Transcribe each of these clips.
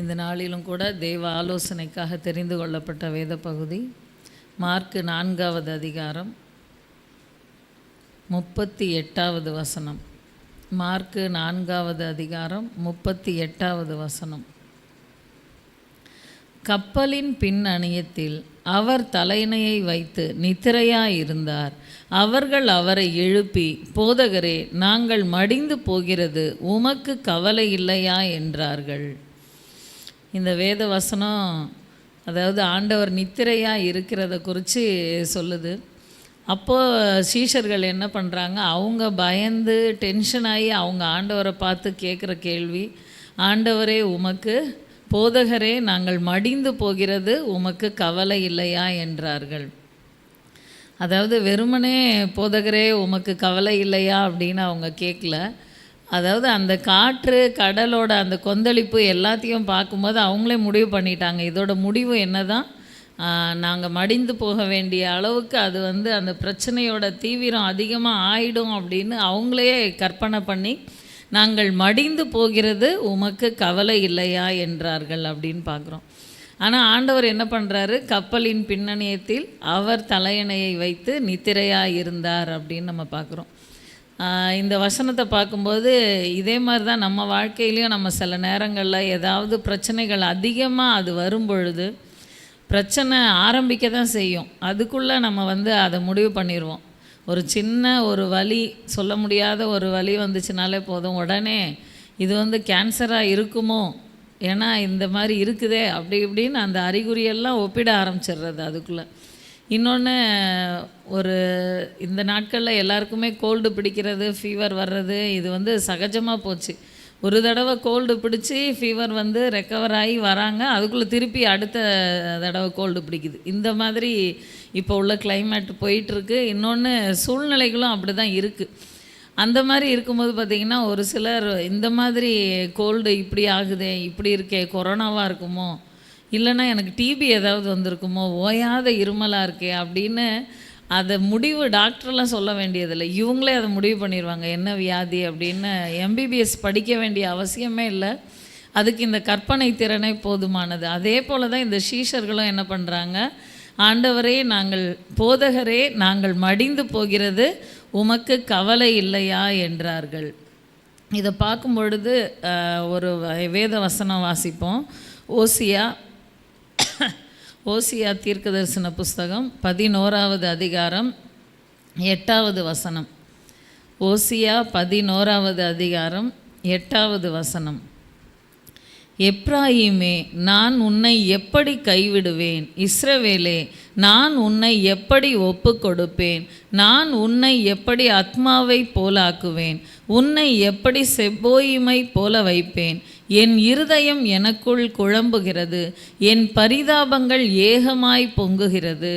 இந்த நாளிலும் கூட தெய்வ ஆலோசனைக்காக தெரிந்து கொள்ளப்பட்ட வேத பகுதி மார்க்கு 4வது அதிகாரம் 38வது வசனம். மார்க்கு 4வது அதிகாரம் 38வது வசனம். கப்பலின் பின் அணியத்தில் அவர் தலையணையை வைத்து நித்திரையாயிருந்தார். அவர்கள் அவரை எழுப்பி, போதகரே, நாங்கள் மடிந்து போகிறது, உமக்கு கவலை இல்லையா என்றார்கள். இந்த வேத வசனம் அதாவது ஆண்டவர் நித்திரையாக இருக்கிறத குறித்து சொல்லுது. அப்போது சீஷர்கள் என்ன பண்ணுறாங்க, அவங்க பயந்து டென்ஷன் ஆகி அவங்க ஆண்டவரை பார்த்து கேட்குற கேள்வி, ஆண்டவரே உமக்கு, போதகரே நாங்கள் மடிந்து போகிறது, உமக்கு கவலை இல்லையா என்றார்கள். அதாவது வெறுமனே போதகரே உமக்கு கவலை இல்லையா அப்படின்னு அவங்க கேட்கல. அதாவது அந்த காற்று கடலோட அந்த கொந்தளிப்பு எல்லாத்தையும் பார்க்கும்போது அவங்களே முடிவு பண்ணிட்டாங்க, இதோட முடிவு என்ன தான், நாங்கள் மடிந்து போக வேண்டிய அளவுக்கு அது அந்த பிரச்சனையோட தீவிரம் அதிகமாக ஆயிடும் அப்படின்னு அவங்களே கற்பனை பண்ணி, நாங்கள் மடிந்து போகிறது, உமக்கு கவலை இல்லையா என்றார்கள் அப்படின்னு பார்க்குறோம். ஆனால் ஆண்டவர் என்ன பண்ணுறாரு, கப்பலின் பின்னணியத்தில் அவர் தலையணையை வைத்து நித்திரையாக இருந்தார் அப்படின்னு நம்ம பார்க்குறோம். இந்த வசனத்தை பார்க்கும்போது இதே மாதிரி தான் நம்ம வாழ்க்கையிலையும் நம்ம சில நேரங்களில் ஏதாவது பிரச்சனைகள் அதிகமாக அது வரும் பொழுது பிரச்சனை ஆரம்பிக்க தான் செய்யும். அதுக்குள்ளே நம்ம அதை முடிவு பண்ணிடுவோம். ஒரு சின்ன ஒரு வலி, சொல்ல முடியாத ஒரு வலி வந்துச்சுனாலே போதும், உடனே இது கேன்சராக இருக்குமோ, ஏன்னா இந்த மாதிரி இருக்குதே அப்படி இப்படின்னு அந்த அறிகுறியெல்லாம் ஒப்பிட ஆரம்பிச்சிடுறது அதுக்குள்ளே. இன்னொன்று, ஒரு இந்த நாட்களில் எல்லாருக்குமே கோல்டு பிடிக்கிறது, ஃபீவர் வர்றது, இது சகஜமாக போச்சு. ஒரு தடவை கோல்டு பிடிச்சி ஃபீவர் ரெக்கவர் ஆகி வராங்க, அதுக்குள்ளே திருப்பி அடுத்த தடவை கோல்டு பிடிக்குது. இந்த மாதிரி இப்போ உள்ள கிளைமேட் போயிட்டுருக்கு. இன்னொன்று, சூழ்நிலைகளும் அப்படி தான் இருக்குது. அந்த மாதிரி இருக்கும்போது பார்த்திங்கன்னா ஒரு சிலர் இந்த மாதிரி கோல்டு இப்படி ஆகுதே, இப்படி இருக்கே, கொரோனாவாக இருக்குமோ, இல்லைன்னா எனக்கு டிபி ஏதாவது வந்திருக்குமோ, ஓயாத இருமலாக இருக்கே அப்படின்னு அதை முடிவு டாக்டர்லாம் சொல்ல வேண்டியதில்லை, இவங்களே அதை முடிவு பண்ணிடுவாங்க என்ன வியாதி அப்படின்னு. எம்பிபிஎஸ் படிக்க வேண்டிய அவசியமே இல்லை, அதுக்கு இந்த கற்பனை திறனே போதுமானது. அதே போல் தான் இந்த சீஷர்களும் என்ன பண்ணுறாங்க, ஆண்டவரே நாங்கள், போதகரே நாங்கள் மடிந்து போகிறது, உமக்கு கவலை இல்லையா என்றார்கள். இதை பார்க்கும் பொழுது ஒரு வேத வசனம் வாசிப்போம். ஓசியா தீர்க்கதரிசன புஸ்தகம் 11வது அதிகாரம் 8வது வசனம். ஓசியா 11வது அதிகாரம் 8வது வசனம். எப்ராயிமே, நான் உன்னை எப்படி கைவிடுவேன், இஸ்ரவேலே நான் உன்னை எப்படி ஒப்பு கொடுப்பேன், நான் உன்னை எப்படி ஆத்மாவை போலாக்குவேன், உன்னை எப்படி செப்போயிமை போல வைப்பேன், என் இருதயம் எனக்குள் குழம்புகிறது, என் பரிதாபங்கள் ஏகமாய் பொங்குகிறது.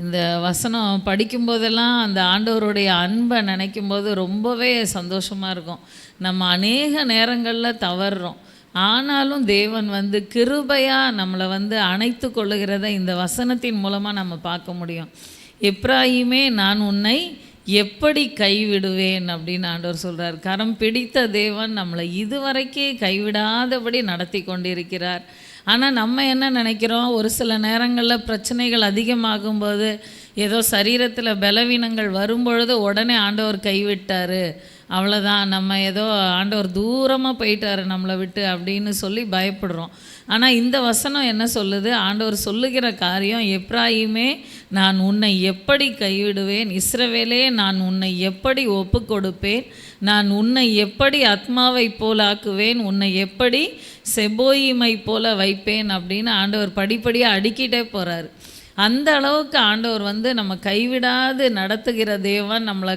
இந்த வசனம் படிக்கும்போதெல்லாம் அந்த ஆண்டவருடைய அன்பை நினைக்கும்போது ரொம்பவே சந்தோஷமாக இருக்கும். நம்ம அநேக நேரங்களில் தவறுறோம், ஆனாலும் தேவன் கிருபையாக நம்மளை அணைத்து கொள்ளுகிறத இந்த வசனத்தின் மூலமாக நம்ம பார்க்க முடியும். எப்ராயிமே, நான் உன்னை எப்படி கைவிடுவேன் அப்படின்னு ஆண்டவர் சொல்கிறார். கரம் பிடித்த தேவன் நம்மளை இதுவரைக்கே கைவிடாதபடி நடத்தி கொண்டிருக்கிறார். ஆனால் நம்ம என்ன நினைக்கிறோம், ஒரு சில நேரங்களில் பிரச்சனைகள் அதிகமாகும்போது, ஏதோ சரீரத்தில் பலவீனங்கள் வரும்பொழுது உடனே ஆண்டவர் கைவிட்டார், அவ்வளோதான், நம்ம ஏதோ ஆண்டவர் தூரமாக போயிட்டார் நம்மளை விட்டு அப்படின்னு சொல்லி பயப்படுறோம். ஆனால் இந்த வசனம் என்ன சொல்லுது, ஆண்டவர் சொல்லுகிற காரியம், எப்ராயிமே நான் உன்னை எப்படி கைவிடுவேன், இஸ்ரவேலே நான் உன்னை எப்படி ஒப்பு கொடுப்பேன், நான் உன்னை எப்படி ஆத்மாவை போலாக்குவேன், உன்னை எப்படி செபோயிமை போல வைப்பேன் அப்படின்னு ஆண்டவர் படிப்படியாக அடுக்கிட்டே போகிறார். அந்த அளவுக்கு ஆண்டவர் நம்ம கைவிடாது நடத்துகிற தேவன், நம்மளை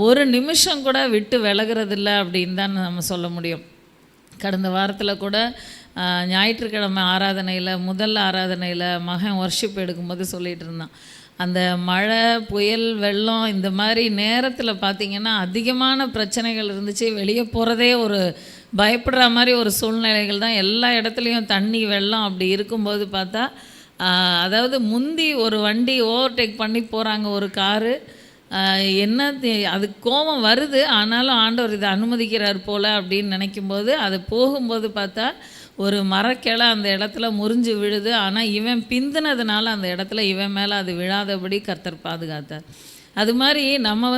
ஒரு நிமிஷம் கூட விட்டு விலகிறதில்ல அப்படின்னு தான் நம்ம சொல்ல முடியும். கடந்த வாரத்தில் கூட ஞாயிற்றுக்கிழமை ஆராதனையில், முதல் ஆராதனையில் மகன் வர்ஷிப் எடுக்கும்போது சொல்லிகிட்டு இருந்தான், அந்த மழை, புயல், வெள்ளம் இந்த மாதிரி நேரத்தில் பார்த்திங்கன்னா அதிகமான பிரச்சனைகள் இருந்துச்சு. வெளியே போகிறதே ஒரு பயப்படுற மாதிரி ஒரு சூழ்நிலைகள் தான். எல்லா இடத்துலையும் தண்ணி, வெள்ளம் அப்படி இருக்கும்போது பார்த்தா, அதாவது முந்தி ஒரு வண்டி ஓவர்டேக் பண்ணி போகிறாங்க ஒரு காரு, அது கோபம் வருது, ஆனாலும் ஆண்டவர் இதை அனுமதிக்கிறார் போல் அப்படின்னு நினைக்கும்போது அது போகும்போது பார்த்தா ஒரு மரக்கிளை அந்த இடத்துல முறிஞ்சு விழுது. ஆனால் இவன் பிந்தினதுனால அந்த இடத்துல இவன் மேலே அது விழாதபடி கர்த்தர் பாதுகாத்தார். அது மாதிரி நம்ம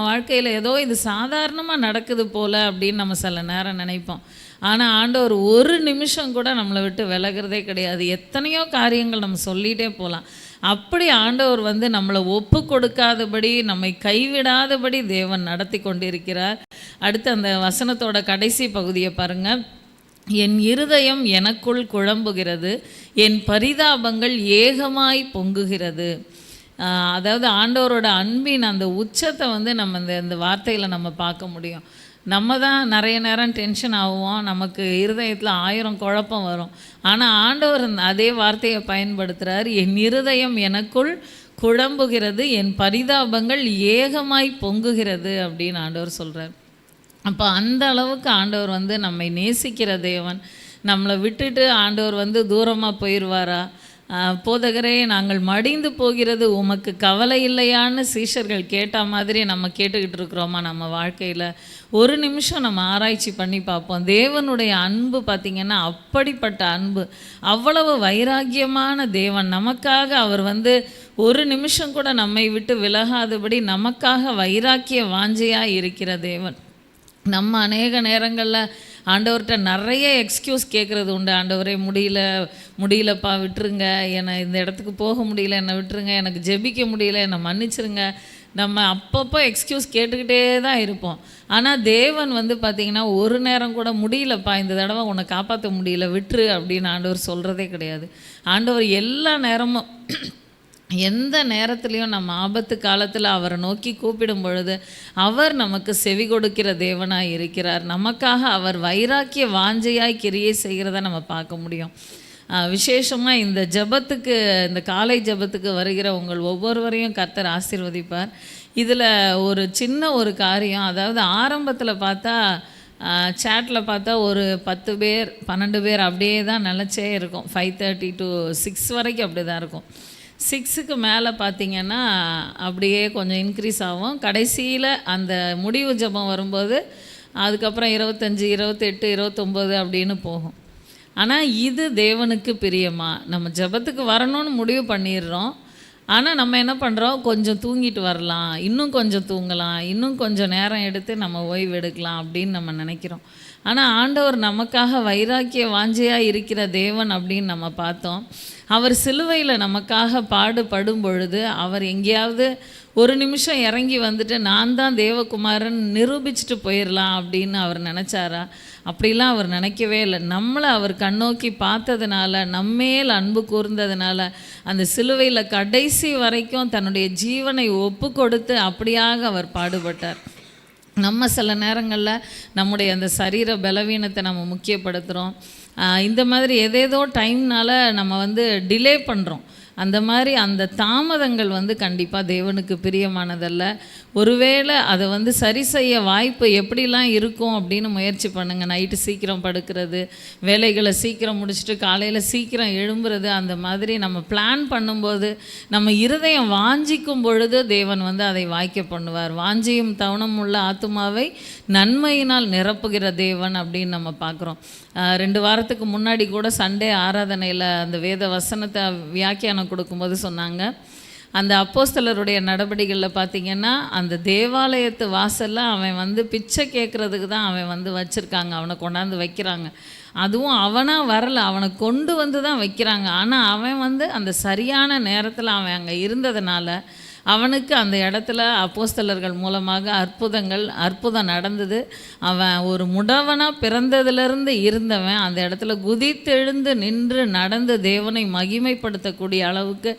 வாழ்க்கையில் ஏதோ இது சாதாரணமாக நடக்குது போல் அப்படின்னு நம்ம சில நேரம் நினைப்போம். ஆனால் ஆண்டவர் ஒரு நிமிஷம் கூட நம்மளை விட்டு விலகிறதே கிடையாது. எத்தனையோ காரியங்கள் நம்ம சொல்லிகிட்டே போகலாம். அப்படி ஆண்டவர் நம்மளை ஒப்பு கொடுக்காதபடி, நம்மை கைவிடாதபடி தேவன் நடத்தி கொண்டிருக்கிறார். அடுத்து அந்த வசனத்தோட கடைசி பகுதியை பாருங்கள். என் இருதயம் எனக்குள் குழம்புகிறது, என் பரிதாபங்கள் ஏகமாய் பொங்குகிறது. அதாவது ஆண்டவரோட அன்பின் அந்த உச்சத்தை நம்ம இந்த வார்த்தையில் நம்ம பார்க்க முடியும். நம்ம தான் நிறைய நேரம் டென்ஷன் ஆகுவோம், நமக்கு இருதயத்தில் 1000 குழப்பம் வரும். ஆனால் ஆண்டவர் அதே வார்த்தையை பயன்படுத்துகிறார். என் இருதயம் எனக்குள் குழம்புகிறது, என் பரிதாபங்கள் ஏகமாய் பொங்குகிறது அப்படின்னு ஆண்டவர் சொல்கிறார். அப்போ அந்த அளவுக்கு ஆண்டவர் நம்மை நேசிக்கிற தேவன். நம்மளை விட்டுட்டு ஆண்டவர் தூரமாக போயிடுவாரா? போதகரே, நாங்கள் மடிந்து போகிறது உமக்கு கவலை இல்லையான்னு சீஷர்கள் கேட்ட மாதிரி நம்ம கேட்டுக்கிட்டு இருக்கிறோமா? நம்ம வாழ்க்கையில் ஒரு நிமிஷம் நம்ம ஆராய்ச்சி பண்ணி பார்ப்போம். தேவனுடைய அன்பு பார்த்திங்கன்னா அப்படிப்பட்ட அன்பு, அவ்வளவு வைராக்கியமான தேவன். நமக்காக அவர் ஒரு நிமிஷம் கூட நம்மை விட்டு விலகாதபடி நமக்காக வைராக்கிய வாஞ்சையாக இருக்கிற தேவன். நம்ம அநேக நேரங்களில் ஆண்டவர்கிட்ட நிறைய எக்ஸ்கியூஸ் கேட்குறது உண்டு. ஆண்டவரே, முடியலப்பா, விட்டுருங்க, என்னை இந்த இடத்துக்கு போக முடியல, என்னை விட்டுருங்க, எனக்கு ஜெபிக்க முடியல, என்னை மன்னிச்சிருங்க. நம்ம அப்பப்போ எக்ஸ்கியூஸ் கேட்டுக்கிட்டே தான் இருப்போம். ஆனால் தேவன் பார்த்திங்கன்னா ஒரு நேரம் கூட முடியலப்பா, இந்த தடவை உன்னை காப்பாற்ற முடியல, விட்டுரு அப்படின்னு ஆண்டவர் சொல்கிறதே கிடையாது. ஆண்டவர் எல்லா நேரமும் எந்த நேரத்துலையும் நம்ம ஆபத்து காலத்தில் அவரை நோக்கி கூப்பிடும் பொழுது அவர் நமக்கு செவி கொடுக்கிற தேவனாக இருக்கிறார். நமக்காக அவர் வைராக்கிய வாஞ்சையாய் கிரியை செய்கிறத நம்ம பார்க்க முடியும். விசேஷமாக இந்த ஜபத்துக்கு, இந்த காலை ஜபத்துக்கு வருகிற உங்கள் ஒவ்வொருவரையும் கர்த்தர் ஆசீர்வதிப்பார். இதில் ஒரு சின்ன ஒரு காரியம், அதாவது ஆரம்பத்தில் பார்த்தா சேட்டில் பார்த்தா ஒரு 10 பேர் 12 பேர் அப்படியே தான் நிலச்சே இருக்கும். 5:30 to 6 வரைக்கும் அப்படி தான் இருக்கும். 6க்கு மேலே பார்த்திங்கன்னா அப்படியே கொஞ்சம் இன்க்ரீஸ் ஆகும். கடைசியில் அந்த முடிவு ஜபம் வரும்போது அதுக்கப்புறம் 25, 28, 29 அப்படின்னு போகும். ஆனால் இது தேவனுக்கு பிரியமா? நம்ம ஜபத்துக்கு வரணும்னு முடிவு பண்ணிடுறோம். ஆனால் நம்ம என்ன பண்ணுறோம், கொஞ்சம் தூங்கிட்டு வரலாம், இன்னும் கொஞ்சம் தூங்கலாம், இன்னும் கொஞ்சம் நேரம் எடுத்து நம்ம ஓய்வு எடுக்கலாம் அப்படின்னு நம்ம நினைக்கிறோம். ஆனால் ஆண்டவர் நமக்காக வைராக்கிய வாஞ்சையாக இருக்கிற தேவன் அப்படின்னு நம்ம பார்த்தோம். அவர் சிலுவையில் நமக்காக பாடுபடும் பொழுது அவர் எங்கேயாவது ஒரு நிமிஷம் இறங்கி நான் தான் தேவகுமாரன் நிரூபிச்சுட்டு போயிடலாம் அப்படின்னு அவர் நினச்சாரா? அப்படிலாம் அவர் நினைக்கவே இல்லை. நம்மளை அவர் கண்ணோக்கி பார்த்ததுனால, நம்மேல் அன்பு கூர்ந்ததுனால அந்த சிலுவையில் கடைசி வரைக்கும் தன்னுடைய ஜீவனை ஒப்பு கொடுத்து அப்படியாக அவர் பாடுபட்டார். நம்ம சில நேரங்களில் நம்முடைய அந்த சரீர பலவீனத்தை நம்ம முக்கியப்படுத்துகிறோம். இந்த மாதிரி ஏதேதோ டைம்னால் நம்ம டிலே பண்ணுறோம். அந்த மாதிரி அந்த தாமதங்கள் கண்டிப்பாக தேவனுக்கு பிரியமானதல்ல. ஒருவேளை அதை சரி செய்ய வாய்ப்பு எப்படிலாம் இருக்கும் அப்படின்னு முயற்சி பண்ணுங்கள். நைட்டு சீக்கிரம் படுக்கிறது, வேலைகளை சீக்கிரம் முடிச்சுட்டு காலையில் சீக்கிரம் எழும்புறது, அந்த மாதிரி நம்ம பிளான் பண்ணும்போது நம்ம இருதயம் வாஞ்சிக்கும் பொழுது தேவன் அதை வாய்க்க பண்ணுவார். வாஞ்சியும் தவணம் உள்ள ஆத்துமாவை நன்மையினால் நிரப்புகிற தேவன் அப்படின்னு நம்ம பார்க்குறோம். 2 வாரத்துக்கு முன்னாடி கூட சண்டே ஆராதனையில் அந்த வேத வசனத்தை வியாக்கியானம் கொடுக்கும்போது சொன்னாங்க, அந்த அப்போஸ்தலருடைய நடவடிக்கைகளில் பார்த்திங்கன்னா அந்த தேவாலயத்து வாசலில் அவன் பிச்சை கேட்குறதுக்கு தான் அவன் வச்சுருக்காங்க, அவனை கொண்டாந்து வைக்கிறாங்க. அதுவும் அவனாக வரலை, அவனை கொண்டு தான் வைக்கிறாங்க. ஆனால் அவன் அந்த சரியான நேரத்தில் அவன் அங்கே இருந்ததுனால அவனுக்கு அந்த இடத்துல அப்போஸ்தலர்கள் மூலமாக அற்புதம் நடந்தது. அவன் ஒரு முடவனாக பிறந்ததுலேருந்து இருந்தவன் அந்த இடத்துல குதித்தெழுந்து நின்று நடந்து தேவனை மகிமைப்படுத்தக்கூடிய அளவுக்கு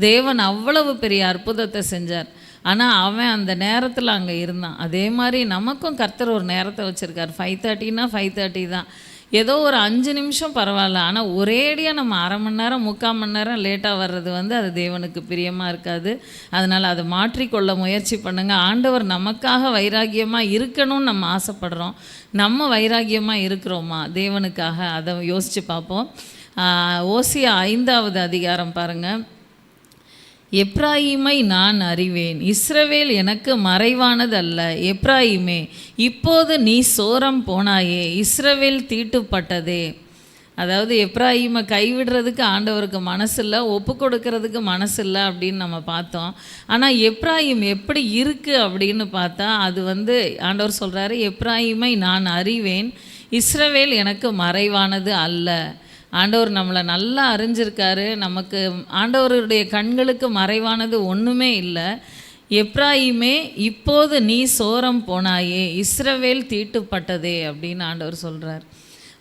தேவன் அவ்வளவு பெரிய அற்புதத்தை செஞ்சார். ஆனால் அவன் அந்த நேரத்தில் அங்கே இருந்தான். அதே மாதிரி நமக்கும் கர்த்தர் ஒரு நேரத்தை வச்சுருக்கார். 5:30னா 5:30 தான். ஏதோ ஒரு 5 நிமிஷம் பரவாயில்ல, ஆனால் ஒரேடியாக நம்ம அரை மணி நேரம் 3/4 மணி நேரம் லேட்டாக வர்றது அது தேவனுக்கு பிரியமாக இருக்காது. அதனால் அதை மாற்றிக்கொள்ள முயற்சி பண்ணுங்கள். ஆண்டவர் நமக்காக வைராக்கியமாக இருக்கணும்னு நம்ம ஆசைப்படுறோம். நம்ம வைராக்கியமாக இருக்கிறோமா தேவனுக்காக? அதை யோசித்து பார்ப்போம். ஓசியா 5வது அதிகாரம் பாருங்கள். எப்ராயிமை நான் அறிவேன், இஸ்ரவேல் எனக்கு மறைவானதல்ல. எப்ராயிமே, இப்போது நீ சோரம் போனாயே, இஸ்ரவேல் தீட்டுப்பட்டதே. அதாவது எப்ராயிமை கைவிடுறதுக்கு ஆண்டவருக்கு மனசு இல்லை, ஒப்பு கொடுக்கறதுக்கு மனசு இல்லை அப்படின்னு நம்ம பார்த்தோம். ஆனால் எப்ராயிம் எப்படி இருக்குது அப்படின்னு பார்த்தா, அது ஆண்டவர் சொல்கிறாரு, எப்ராயிமை நான் அறிவேன், இஸ்ரவேல் எனக்கு மறைவானது அல்ல. ஆண்டவர் நம்மளை நல்லா அறிஞ்சிருக்காரு. நமக்கு ஆண்டவருடைய கண்களுக்கு மறைவானது ஒன்றுமே இல்லை. எப்ராயிமே, இப்போது நீ சோரம் போனாயே, இஸ்ரவேல் தீட்டுப்பட்டதே அப்படின்னு ஆண்டவர் சொல்கிறார்.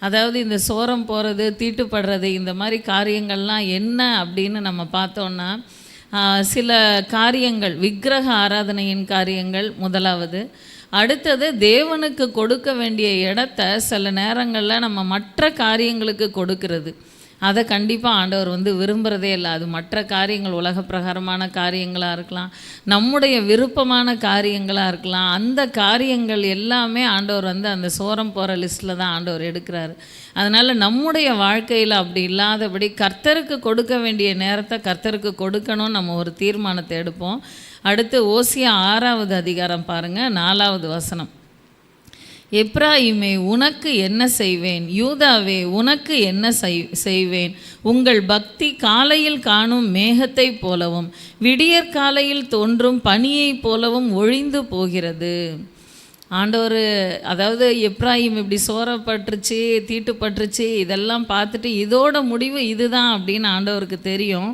அதாவது இந்த சோரம் போகிறது, தீட்டுப்படுறது, இந்த மாதிரி காரியங்கள்லாம் என்ன அப்படின்னு நம்ம பார்த்தோன்னா, சில காரியங்கள், விக்கிரக ஆராதனையின் காரியங்கள் முதலாவது. அடுத்தது, தேவனுக்கு கொடுக்க வேண்டிய இடத்த சில நேரங்களில் நம்ம மற்ற காரியங்களுக்கு கொடுக்கறது. அதை கண்டிப்பாக ஆண்டவர் விரும்புகிறதே இல்லை. அது மற்ற காரியங்கள், உலக பிரகாரமான காரியங்களாக இருக்கலாம், நம்முடைய விருப்பமான காரியங்களாக இருக்கலாம். அந்த காரியங்கள் எல்லாமே ஆண்டவர் அந்த சோரம் போகிற லிஸ்ட்டில் தான் ஆண்டவர் எடுக்கிறாரு. அதனால் நம்முடைய வாழ்க்கையில் அப்படி இல்லாதபடி கர்த்தருக்கு கொடுக்க வேண்டிய நேரத்தை கர்த்தருக்கு கொடுக்கணும்னு நம்ம ஒரு தீர்மானத்தை எடுப்போம். அடுத்து ஓசியா 6வது அதிகாரம் பாருங்கள், 4வது வசனம். எப்ராயிமே, உனக்கு என்ன செய்வேன்? யூதாவே, உனக்கு என்ன செய்வேன்? உங்கள் பக்தி காலையில் காணும் மேகத்தைப் போலவும் விடியற் காலையில் தோன்றும் பனியைப் போலவும் ஒழிந்து போகிறது. ஆண்டவர் அதாவது எப்ராயிம் இப்படி சோரப்பட்டுருச்சு, தீட்டுப்பட்டுருச்சு, இதெல்லாம் பார்த்துட்டு இதோட முடிவு இதுதான் அப்படின்னு ஆண்டவருக்கு தெரியும்.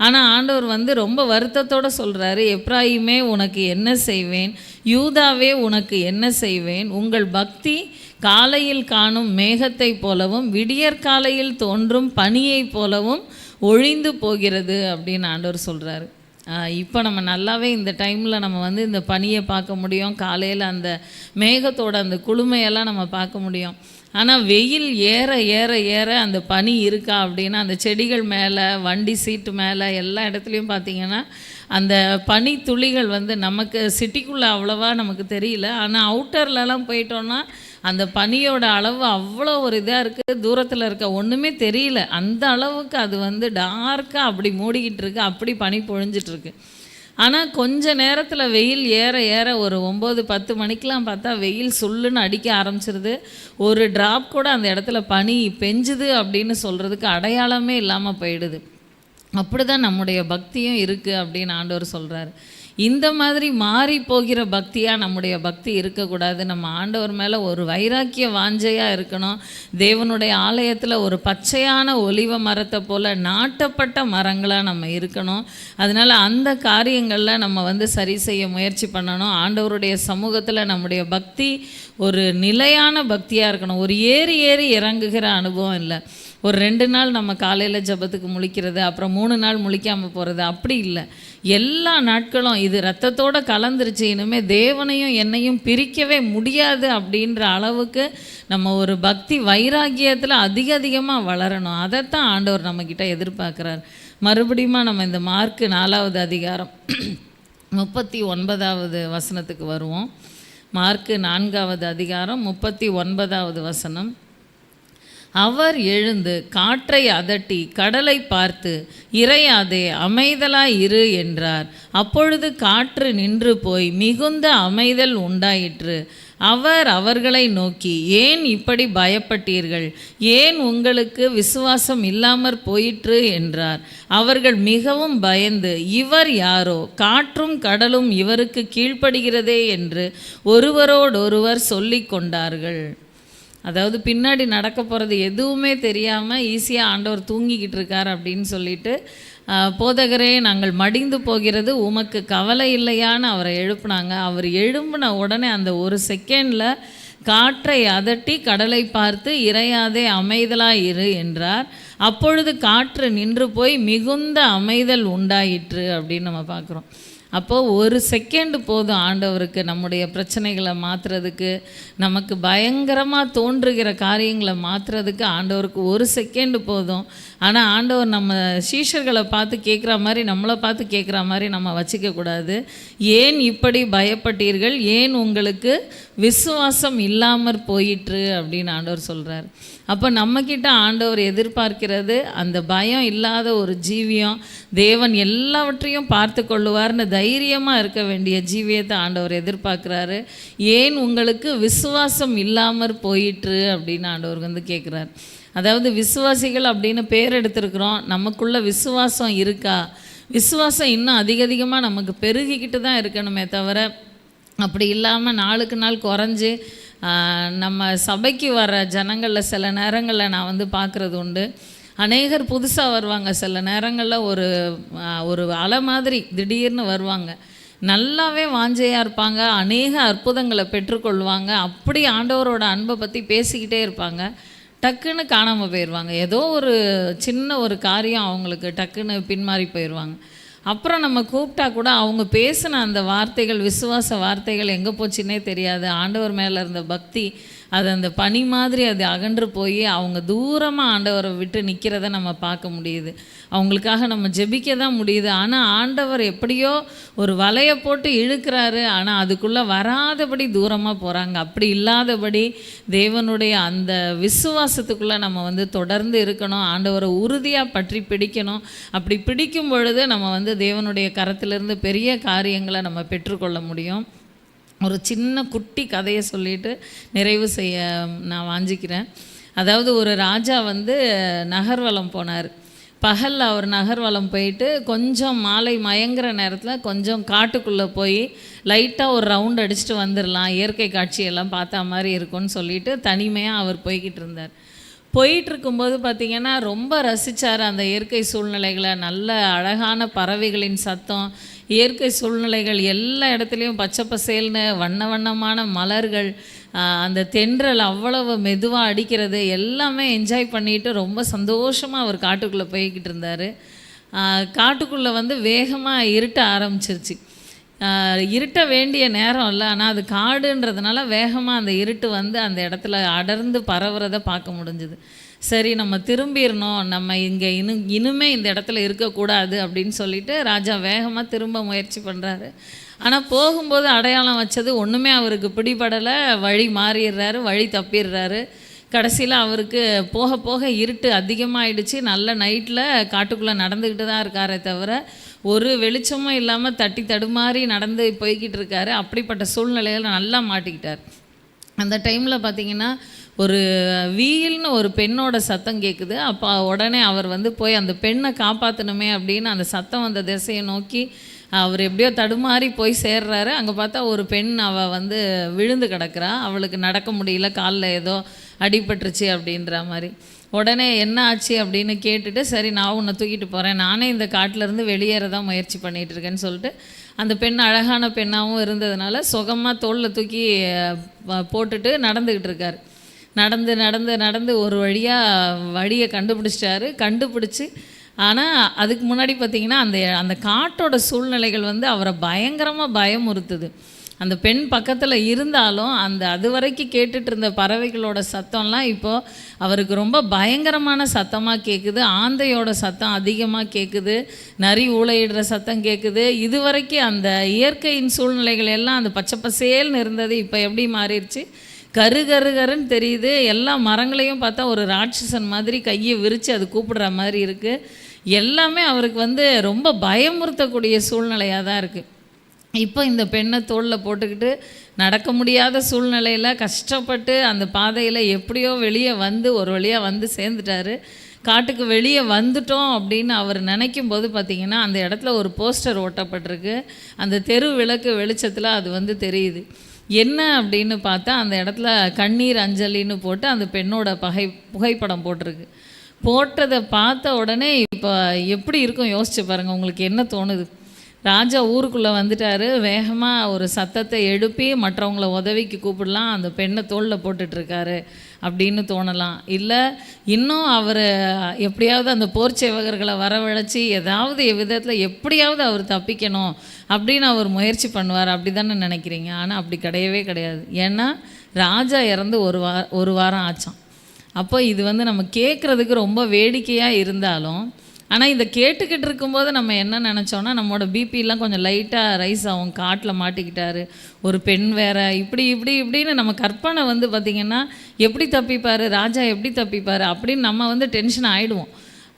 ஆனால் ஆண்டவர் ரொம்ப வருத்தத்தோடு சொல்கிறாரு, எப்ராயிமே, உனக்கு என்ன செய்வேன்? யூதாவே, உனக்கு என்ன செய்வேன்? உங்கள் பக்தி காலையில் காணும் மேகத்தை போலவும் விடியற்காலையில் தோன்றும் பனியைப் போலவும் ஒழிந்து போகிறது அப்படின்னு ஆண்டவர் சொல்கிறாரு. இப்போ நம்ம நல்லாவே இந்த டைமில் நம்ம இந்த பனியை பார்க்க முடியும், காலையில் அந்த மேகத்தோட அந்த குளுமையெல்லாம் நம்ம பார்க்க முடியும். ஆனால் வெயில் ஏற ஏற ஏற அந்த பனி இருக்கா அப்படின்னா, அந்த செடிகள் மேலே, வண்டி சீட்டு மேலே, எல்லா இடத்துலையும் பார்த்திங்கன்னா அந்த பனி துளிகள் நமக்கு சிட்டிக்குள்ளே அவ்வளோவா நமக்கு தெரியல. ஆனால் அவுட்டர்லலாம் போயிட்டோன்னா அந்த பனியோட அளவு அவ்வளோ ஒரு இதாக இருக்குது. தூரத்தில் இருக்க ஒன்றுமே தெரியல, அந்த அளவுக்கு அது டார்க்காக அப்படி மூடிக்கிட்டு இருக்கு, அப்படி பனி பொழிஞ்சிட்ருக்கு. ஆனால் கொஞ்ச நேரத்தில் வெயில் ஏற ஏற ஒரு 9-10 மணிக்கெலாம் பார்த்தா வெயில் சுல்லுன்னு அடிக்க ஆரம்பிச்சிருது. ஒரு ட்ராப் கூட அந்த இடத்துல பனி பெஞ்சுது அப்படின்னு சொல்கிறதுக்கு அடையாளமே இல்லாமல் போயிடுது. அப்படி தான் நம்முடைய பக்தியும் இருக்குது அப்படின்னு ஆண்டவர் சொல்கிறார். இந்த மாதிரி மாறி போகிற பக்தியாக நம்முடைய பக்தி இருக்கக்கூடாது. நம்ம ஆண்டவர் மேலே ஒரு வைராக்கிய வாஞ்சையாக இருக்கணும். தேவனுடைய ஆலயத்தில் ஒரு பச்சையான ஒலிவ மரத்தை போல் நாட்டப்பட்ட மரங்களாக நம்ம இருக்கணும். அதனால் அந்த காரியங்களில் நம்ம சரி செய்ய முயற்சி பண்ணணும். ஆண்டவருடைய சமூகத்தில் நம்முடைய பக்தி ஒரு நிலையான பக்தியாக இருக்கணும். ஒரு ஏறி ஏறி இறங்குகிற அனுபவம் இல்லை. ஒரு 2 நாள் நம்ம காலையில் ஜெபத்துக்கு முழிக்கிறது, அப்புறம் 3 நாள் முழிக்காமல் போகிறது, அப்படி இல்லை. எல்லா நாட்களும் இது ரத்தத்தோடு கலந்துருச்சு, இனிமேல் தேவனையும் என்னையும் பிரிக்கவே முடியாது அப்படின்ற அளவுக்கு நம்ம ஒரு பக்தி வைராக்கியத்தில் அதிகமாக வளரணும். அதைத்தான் ஆண்டவர் நம்மக்கிட்ட எதிர்பார்க்குறார். மறுபடியும் நம்ம இந்த மார்க்கு 4வது அதிகாரம் 39வது வசனத்துக்கு வருவோம். மார்க்கு 4வது அதிகாரம் 39வது வசனம். அவர் எழுந்து காற்றை அதட்டி கடலை பார்த்து, இறையாதே, அமைதலாய் இரு என்றார். அப்பொழுது காற்று நின்று போய் மிகுந்த அமைதல் உண்டாயிற்று. அவர் அவர்களை நோக்கி, ஏன் இப்படி பயப்பட்டீர்கள்? ஏன் உங்களுக்கு விசுவாசம் இல்லாமற் போயிற்று என்றார். அவர்கள் மிகவும் பயந்து, இவர் யாரோ, காற்றும் கடலும் இவருக்கு கீழ்ப்படுகிறதே என்று ஒருவரோடொருவர் சொல்லி கொண்டார்கள். அதாவது பின்னாடி நடக்க போகிறது எதுவுமே தெரியாமல் ஈஸியாக ஆண்டவர் தூங்கிக்கிட்டு இருக்கார் அப்படின்னு சொல்லிட்டு, போதகரே, நாங்கள் மடிந்து போகிறது உமக்கு கவலை இல்லையான்னு அவரை எழுப்புனாங்க. அவர் எழும்பின உடனே அந்த ஒரு செகண்டில் காற்றை அதட்டி கடலை பார்த்து, இறையாதே, அமைதலாய் இரு என்றார். அப்பொழுது காற்று நின்று போய் மிகுந்த அமைதல் உண்டாயிற்று அப்படின்னு நம்ம பார்க்குறோம். அப்போது ஒரு செகண்டு போதும் ஆண்டவருக்கு நம்முடைய பிரச்சனைகளை மாற்றுறதுக்கு, நமக்கு பயங்கரமாக தோன்றுகிற காரியங்களை மாற்றுறதுக்கு ஆண்டவருக்கு ஒரு செகண்டு போதும். ஆனால் ஆண்டவர் நம்ம சீஷர்களை பார்த்து கேட்குற மாதிரி, நம்மளை பார்த்து கேட்குற மாதிரி நம்ம வச்சுக்கக்கூடாது. ஏன் இப்படி பயப்பட்டீர்கள், ஏன் உங்களுக்கு விசுவாசம் இல்லாமற் போயிற்று அப்படின்னு ஆண்டவர் சொல்கிறார். அப்போ நம்மக்கிட்ட ஆண்டவர் எதிர்பார்க்கிறது அந்த பயம் இல்லாத ஒரு ஜீவியம். தேவன் எல்லாவற்றையும் பார்த்து கொள்ளுவார்னு தைரியமாக இருக்க வேண்டிய ஜீவியத்தை ஆண்டவர் எதிர்பார்க்குறாரு. ஏன் உங்களுக்கு விசுவாசம் இல்லாமற் போயிற்று அப்படின்னு ஆண்டவர் வந்து கேட்குறாரு. அதாவது விசுவாசிகள் அப்படின்னு பேர் எடுத்திருக்கிறோம், நமக்குள்ள விசுவாசம் இருக்கா? விசுவாசம் இன்னும் அதிகமாக நமக்கு பெருகிக்கிட்டு தான் இருக்கணுமே தவிர, அப்படி இல்லாமல் நாளுக்கு நாள் குறைஞ்சி நம்ம சபைக்கு வர ஜனங்களில் சில நேரங்களில் நான் வந்து பார்க்குறது உண்டு. அநேகர் புதுசாக வருவாங்க, சில நேரங்களில் ஒரு அலை மாதிரி திடீர்னு வருவாங்க, நல்லாவே வாஞ்சையாக இருப்பாங்க, அநேக அற்புதங்களை பெற்றுக்கொள்வாங்க, அப்படி ஆண்டவரோட அன்பை பற்றி பேசிக்கிட்டே இருப்பாங்க. டக்குன்னு காணாமல் போயிடுவாங்க. ஏதோ ஒரு சின்ன ஒரு காரியம் அவங்களுக்கு டக்குன்னு பின்மாறி போயிடுவாங்க. அப்புறம் நம்ம கூப்பிட்டா கூட அவங்க பேசின அந்த வார்த்தைகள், விசுவாச வார்த்தைகள் எங்கே போச்சுன்னே தெரியாது. ஆண்டவர் மேலே இருந்த பக்தி அது அந்த பனி மாதிரி அது அகன்று போய் அவங்க தூரமாக ஆண்டவரை விட்டு நிற்கிறத நம்ம பார்க்க முடியுது. அவங்களுக்காக நம்ம ஜெபிக்க தான் முடியுது. ஆனால் ஆண்டவர் எப்படியோ ஒரு வலையை போட்டு இழுக்கிறாரு, ஆனால் அதுக்குள்ளே வராதபடி தூரமாக போகிறாங்க. அப்படி இல்லாதபடி தேவனுடைய அந்த விசுவாசத்துக்குள்ளே நம்ம வந்து தொடர்ந்து இருக்கணும், ஆண்டவரை உறுதியாக பற்றி பிடிக்கணும். அப்படி பிடிக்கும் பொழுது நம்ம வந்து தேவனுடைய கரத்திலிருந்து பெரிய காரியங்களை நம்ம பெற்றுக்கொள்ள முடியும். ஒரு சின்ன குட்டி கதையை சொல்லிட்டு நிறைவு செய்ய நான் வாஞ்சிக்கிறேன். அதாவது ஒரு ராஜா வந்து நகர்வலம் போனார். பகலில் அவர் நகர்வலம் போயிட்டு கொஞ்சம் மாலை மயங்குற நேரத்தில் கொஞ்சம் காட்டுக்குள்ளே போய் லைட்டாக ஒரு ரவுண்ட் அடிச்சுட்டு வந்துடலாம், இயற்கை காட்சியெல்லாம் பார்த்தா மாதிரி இருக்கும்னு சொல்லிட்டு தனிமையாக அவர் போய்கிட்டு இருந்தார். போயிட்டுருக்கும்போது பார்த்திங்கன்னா ரொம்ப ரசித்தார் அந்த இயற்கை சூழ்நிலைகளை. நல்ல அழகான பறவைகளின் சத்தம், இயற்கை சூழ்நிலைகள், எல்லா இடத்துலையும் பச்சை பசேல்னு வண்ண வண்ணமான மலர்கள், அந்த தென்றல் அவ்வளவு மெதுவாக அடிக்கிறது, எல்லாமே என்ஜாய் பண்ணிட்டு ரொம்ப சந்தோஷமாக அவர் காட்டுக்குள்ளே போய்கிட்டு இருந்தார். காட்டுக்குள்ளே வந்து வேகமாக இருட்ட ஆரம்பிச்சிருச்சு. இருட்ட வேண்டிய நேரம் இல்லை, ஆனால் அது காடுன்றதுனால வேகமாக அந்த இருட்டு வந்து அந்த இடத்துல அடர்ந்து பரவுறதை பார்க்க முடிஞ்சுது. சரி, நம்ம திரும்பிடணும், நம்ம இங்கே இனிமே இந்த இடத்துல இருக்கக்கூடாது அப்படின்னு சொல்லிட்டு ராஜா வேகமாக திரும்ப முயற்சி பண்ணுறாரு. ஆனால் போகும்போது அடையாளம் வச்சது ஒன்றுமே அவருக்கு பிடிபடலை. வழி மாறிடுறாரு, வழி தப்பிடுறாரு. கடைசியில் அவருக்கு போக போக இருட்டு அதிகமாகிடுச்சு. நல்ல நைட்டில் காட்டுக்குள்ளே நடந்துக்கிட்டு தான் இருக்காரே தவிர ஒரு வெளிச்சமும் இல்லாமல் தட்டி தடுமாறி நடந்து போய்கிட்டு இருக்காரு. அப்படிப்பட்ட சூழ்நிலையில் நல்லா மாட்டிக்கிட்டார். அந்த டைமில் பார்த்திங்கன்னா ஒரு வீல்னு ஒரு பெண்ணோட சத்தம் கேட்குது. அப்போ உடனே அவர் வந்து போய் அந்த பெண்ணை காப்பாற்றணுமே அப்படின்னு அந்த சத்தம் வந்த திசையை நோக்கி அவர் எப்படியோ தடுமாறி போய் சேர்றாரு. அங்கே பார்த்தா ஒரு பெண் அவள் வந்து விழுந்து கிடக்கிறா. அவளுக்கு நடக்க முடியல, காலில் ஏதோ அடிபட்டுருச்சு அப்படின்ற மாதிரி. உடனே என்ன ஆச்சு அப்படின்னு கேட்டுட்டு, சரி நான் உன்னை தூக்கிட்டு போகிறேன், நானே இந்த காட்டிலேருந்து வெளியேற தான் முயற்சி பண்ணிகிட்ருக்கேன்னு சொல்லிட்டு அந்த பெண் அழகான பெண்ணாகவும் இருந்ததுனால சுகமாக தோளில் தூக்கி போட்டுட்டு நடந்துக்கிட்டு இருக்கார். நடந்து நடந்து நடந்து ஒரு வழியை கண்டுபிடிச்சிட்டாரு. கண்டுபிடிச்சி ஆனால் அதுக்கு முன்னாடி பார்த்திங்கன்னா அந்த காட்டோட சூழ்நிலைகள் வந்து அவரை பயங்கரமாக பயமுறுத்துது. அந்த பெண் பக்கத்தில் இருந்தாலும் அது வரைக்கும் கேட்டுட்டு இருந்த பறவைகளோட சத்தம்லாம் இப்போது அவருக்கு ரொம்ப பயங்கரமான சத்தமாக கேட்குது. ஆந்தையோட சத்தம் அதிகமாக கேட்குது, நரி ஊளையிடுற சத்தம் கேட்குது. இது வரைக்கும் அந்த இயற்கையின் சூழ்நிலைகள் எல்லாம் அந்த பச்சை பசேல்னு இருந்தது இப்போ எப்படி மாறிடுச்சு, கருன்னு தெரியுது. எல்லா மரங்களையும் பார்த்தா ஒரு ராட்சசன் மாதிரி கையை விரித்து அது கூப்பிடுற மாதிரி இருக்குது. எல்லாமே அவருக்கு வந்து ரொம்ப பயமுறுத்தக்கூடிய சூழ்நிலையாக தான் இருக்குது. இப்போ இந்த பெண்ணை தோளில் போட்டுக்கிட்டு நடக்க முடியாத சூழ்நிலையில் கஷ்டப்பட்டு அந்த பாதையில் எப்படியோ வெளியே வந்து ஒரு வழியாக வந்து சேர்ந்துட்டாரு. காட்டுக்கு வெளியே வந்துட்டோம் அப்படின்னு அவர் நினைக்கும் போது பார்த்திங்கன்னா அந்த இடத்துல ஒரு போஸ்டர் ஓட்டப்பட்டிருக்கு. அந்த தெரு விளக்கு வெளிச்சத்தில் அது வந்து தெரியுது. என்ன அப்படின்னு பார்த்தா அந்த இடத்துல கண்ணீர் அஞ்சலின்னு போட்டு அந்த பெண்ணோட புகைப்படம் போட்டிருக்கு. போட்டதை பார்த்த உடனே இப்போ எப்படி இருக்கும் யோசிச்சு பாருங்கள், உங்களுக்கு என்ன தோணுது? ராஜா ஊருக்குள்ளே வந்துட்டார். வேகமாக ஒரு சத்தத்தை எழுப்பி மற்றவங்கள உதவிக்கு கூப்பிடலாம், அந்த பெண்ணை தோளில் போட்டுட்ருக்காரு அப்படின்னு தோணலாம். இல்லை இன்னும் அவர் எப்படியாவது அந்த போர் சேவகர்களை வரவழைச்சி ஏதாவது விதத்தில் எப்படியாவது அவர் தப்பிக்கணும் அப்படின்னு அவர் முயற்சி பண்ணுவார், அப்படி தானே நினைக்கிறீங்க? ஆனால் அப்படி கிடையவே கிடையாது. ஏன்னா ராஜா இறந்து ஒரு வாரம் ஆச்சான். அப்போ இது நம்ம கேட்குறதுக்கு ரொம்ப வேடிக்கையாக இருந்தாலும், ஆனால் இந்த கேட்டுக்கிட்டு இருக்கும்போது நம்ம என்ன நினச்சோன்னா, நம்மளோட பிபிலாம் கொஞ்சம் லைட்டாக ரைஸ் ஆகும். காட்டில் மாட்டிக்கிட்டாரு, ஒரு பெண் வேற, இப்படின்னு நம்ம கற்பனை பார்த்திங்கன்னா எப்படி தப்பிப்பார் ராஜா, எப்படி தப்பிப்பார் அப்படின்னு நம்ம டென்ஷன் ஆகிடுவோம்.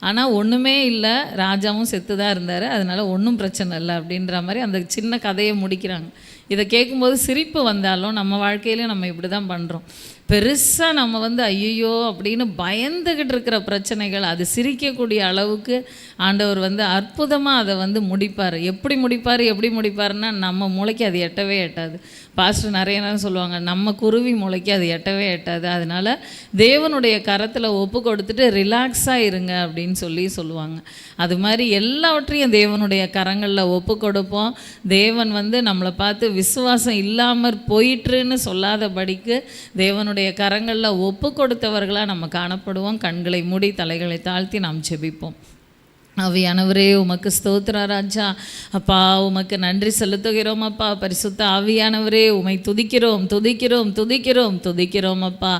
ஆனால் ஒன்றுமே இல்லை, ராஜாவும் செத்து தான் இருந்தார், அதனால் ஒன்றும் பிரச்சனை இல்லை அப்படின்ற மாதிரி அந்த சின்ன கதையை முடிக்கிறாங்க. இதை கேட்கும்போது சிரிப்பு வந்தாலும் நம்ம வாழ்க்கையிலையும் நம்ம இப்படி தான் பண்ணுறோம். பெருசாக நம்ம ஐயோ அப்படின்னு பயந்துக்கிட்டு இருக்கிற பிரச்சனைகள் அது சிரிக்கக்கூடிய அளவுக்கு ஆண்டவர் அற்புதமாக அதை முடிப்பார். எப்படி முடிப்பார்னா நம்ம மூளைக்கு அது எட்டவே எட்டாது. பாஸ்டர் நிறைய நேரம் சொல்லுவாங்க, நம்ம குருவி மூளைக்கு அது எட்டவே எட்டாது. அதனால் தேவனுடைய கரத்தில் ஒப்பு கொடுத்துட்டு ரிலாக்ஸாக இருங்க அப்படின்னு சொல்லுவாங்க. அது மாதிரி எல்லாவற்றையும் தேவனுடைய கரங்களில் ஒப்பு கொடுப்போம். தேவன் நம்மளை பார்த்து விசுவாசம் இல்லாமல் போயிட்டுருன்னு சொல்லாதபடிக்கு தேவனுடைய கரங்களில் ஒப்பு கொடுத்தவர்களாக நம்ம காணப்படுவோம். கண்களை மூடி தலைகளை தாழ்த்தி நாம் ஜெபிப்போம். ஆவியானவரே உமக்கு ஸ்தோத்திர ராஜா. அப்பா உமக்கு நன்றி செலுத்துகிறோம் அப்பா. பரிசுத்த ஆவியானவரே உமை துதிக்கிறோம் அப்பா.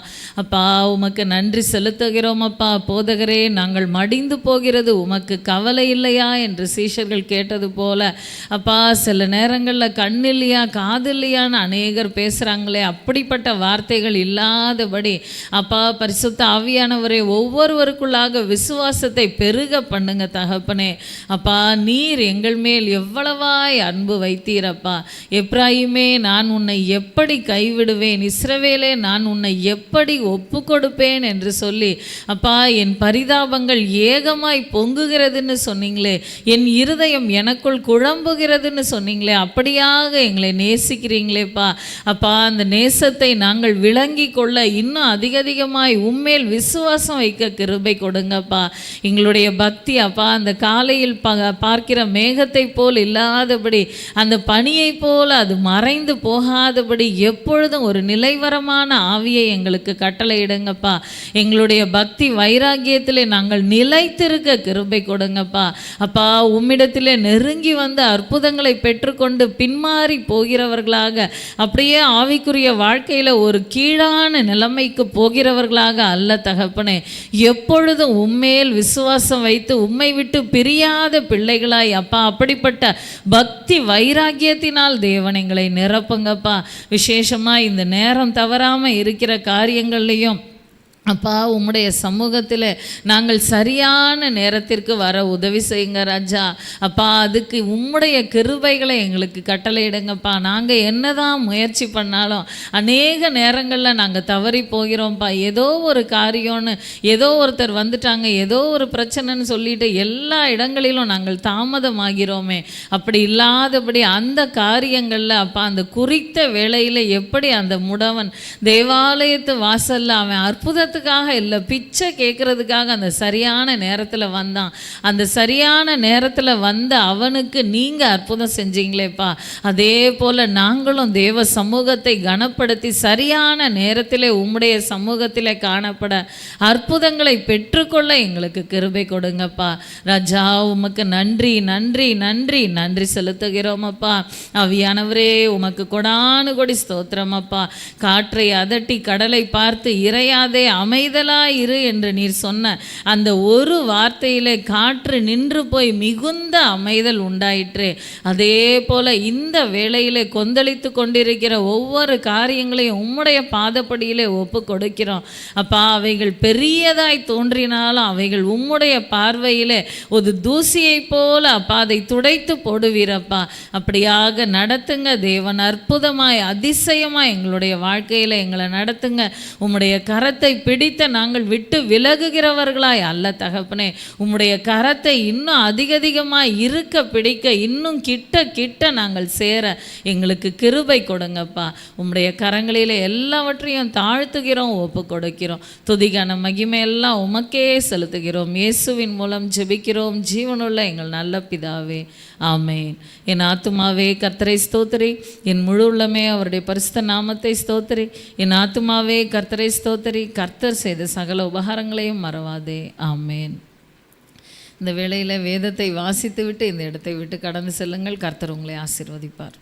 அப்பா உமக்கு நன்றி செலுத்துகிறோம் அப்பா. போதகரே, நாங்கள் மடிந்து போகிறது உமக்கு கவலை இல்லையா என்று சீஷர்கள் கேட்டது போல அப்பா, சில நேரங்களில் கண் இல்லையா காது இல்லையான்னு அநேகர் பேசுகிறாங்களே, அப்படிப்பட்ட வார்த்தைகள் இல்லாதபடி அப்பா பரிசுத்த ஆவியானவரே ஒவ்வொருவருக்குள்ளாக விசுவாசத்தை பெருக பண்ணுங்க தகப்பனே. அப்பா நீர் எங்கள் மேல் எவ்வளவாய் அன்பு வைத்தீரப்பா. எப்ராயிமே, நான் உன்னை எப்படி கைவிடுவேன், இஸ்ரவேலே நான் உன்னை எப்படி ஒப்பு கொடுப்பேன் என்று சொல்லி அப்பா என் பரிதாபங்கள் ஏகமாய் பொங்குகிறதுன்னு சொன்னீங்களே, என் இருதயம் எனக்குள் குழம்புகிறதுன்னு சொன்னீங்களே, அப்படியாக எங்களை நேசிக்கிறீங்களேப்பா. அப்பா அந்த நேசத்தை நாங்கள் விளங்கி கொள்ள இன்னும் அதிகமாய் உம்மேல் விசுவாசம் வைக்க கிருபை கொடுங்கப்பா. எங்களுடைய பக்தி அப்பா அந்த காலையில் பார்க்கிற மேகத்தை போல் இல்லாதபடி, அந்த பனியை போல் அது மறைந்து போகாதபடி எப்பொழுதும் ஒரு நிலைவரமான ஆவியை எங்களுக்கு கட்டளையிடுங்கப்பா. எங்களுடைய பக்தி வைராக்கியத்திலே நாங்கள் நிலைத்திருக்க கிருபை கொடுங்கப்பா. அப்பா உம்மிடத்திலே நெருங்கி வந்து அற்புதங்களை பெற்றுக்கொண்டு பின்மாறி போகிறவர்களாக, அப்படியே ஆவிக்குரிய வாழ்க்கையில் ஒரு கீழான நிலைமைக்கு போகிறவர்களாக அல்ல தகப்பனே. எப்பொழுதும் உம்மேல் விசுவாசம் வைத்து உம்மை விட்டு பிரியாத பிள்ளைகளாய் அப்பா அப்படிப்பட்ட பக்தி வைராக்கியத்தினால் தேவன் எங்களை நிரப்புங்கப்பா. விசேஷமாக இந்த நேரம் தவறாமல் இருக்கிற காரியங்கள்லையும் அப்பா உம்முடைய சமூகத்தில் நாங்கள் சரியான நேரத்திற்கு வர உதவி செய்யுங்க ராஜா. அப்பா அதுக்கு உம்முடைய கிருபைகளை எங்களுக்கு கட்டளையிடுங்கப்பா. நாங்கள் என்னதான் முயற்சி பண்ணாலும் அநேக நேரங்களில் நாங்கள் தவறி போகிறோம்ப்பா. ஏதோ ஒரு காரியம்னு, ஏதோ ஒருத்தர் வந்துட்டாங்க, ஏதோ ஒரு பிரச்சனைன்னு சொல்லிட்டு எல்லா இடங்களிலும் நாங்கள் தாமதமாகிறோமே. அப்படி இல்லாதபடி அந்த காரியங்களில் அப்பா அந்த குறித்த வேளையில் எப்படி அந்த முடவன் தேவாலயத்து வாசலில் அவன் அற்புத இல்லை பிச்சை கேட்கறதுக்காக அந்த சரியான நேரத்தில் வந்தான். அந்த சரியான நேரத்தில் வந்த அவனுக்கு நீங்கள் அற்புதம் செஞ்சீங்களேப்பா. அதே போல் நாங்களும் தேவ சமூகத்தை கனப்படுத்தி சரியான நேரத்தில் உம்முடைய சமூகத்தில் காணப்பட அற்புதங்களை பெற்றுக்கொள்ள எங்களுக்கு கிருபை கொடுங்கப்பா. ராஜா உமக்கு நன்றி நன்றி நன்றி நன்றி செலுத்துகிறோம் அப்பா. ஆவியானவரே உமக்கு கொடானு கொடி ஸ்தோத்திரம் அப்பா. காற்றை அதட்டி கடலை பார்த்து இறையாதே அமைதலாயிரு என்று நீர் சொன்ன அந்த ஒரு வார்த்தையிலே காற்று நின்று போய் மிகுந்த அமைதல் உண்டாயிற்று. அதே போல இந்த வேளையிலே கொந்தளித்து கொண்டிருக்கிற ஒவ்வொரு காரியங்களையும் உம்முடைய பாதப்படியிலே ஒப்பு கொடுக்கிறோம் அப்பா. அவைகள் பெரியதாய் தோன்றினாலும் அவைகள் உம்முடைய பார்வையிலே ஒரு தூசியை போல அப்பா அதை துடைத்து போடுவீரப்பா. அப்படியாக நடத்துங்க தேவன். அற்புதமாய் அதிசயமாய் எங்களுடைய வாழ்க்கையில் எங்களை நடத்துங்க. உம்முடைய கரத்தை பிடித்த நாங்கள் விட்டு விலகுகிறவர்களாய் அல்ல தகப்பனே. உம்முடைய கரத்தை இன்னும் அதிகமாக இருக்க பிடிக்க, இன்னும் கிட்ட கிட்ட நாங்கள் சேர எங்களுக்கு கிருபை கொடுங்கப்பா. உம்முடைய கரங்களில் எல்லாவற்றையும் தாழ்த்துகிறோம், ஒப்பு கொடுக்கிறோம். துதிக்கான மகிமையெல்லாம் உமக்கே செலுத்துகிறோம். இயேசுவின் மூலம் ஜெபிக்கிறோம் ஜீவனுள்ள எங்கள் நல்ல பிதாவே, ஆமேன். என் ஆத்துமாவே கர்த்தரை ஸ்தோத்திரி, என் முழு உள்ளமே அவருடைய பரிசுத்த நாமத்தை ஸ்தோத்திரி. என் ஆத்துமாவே கர்த்தரை ஸ்தோத்திரி, கர்த்தர் செய்த சகல உபகாரங்களையும் மறவாதே. ஆமேன். இந்த வேளையில் வேதத்தை வாசித்து விட்டு இந்த இடத்தை விட்டு கடந்து செல்லுங்கள். கர்த்தர் உங்களை ஆசீர்வதிப்பார்.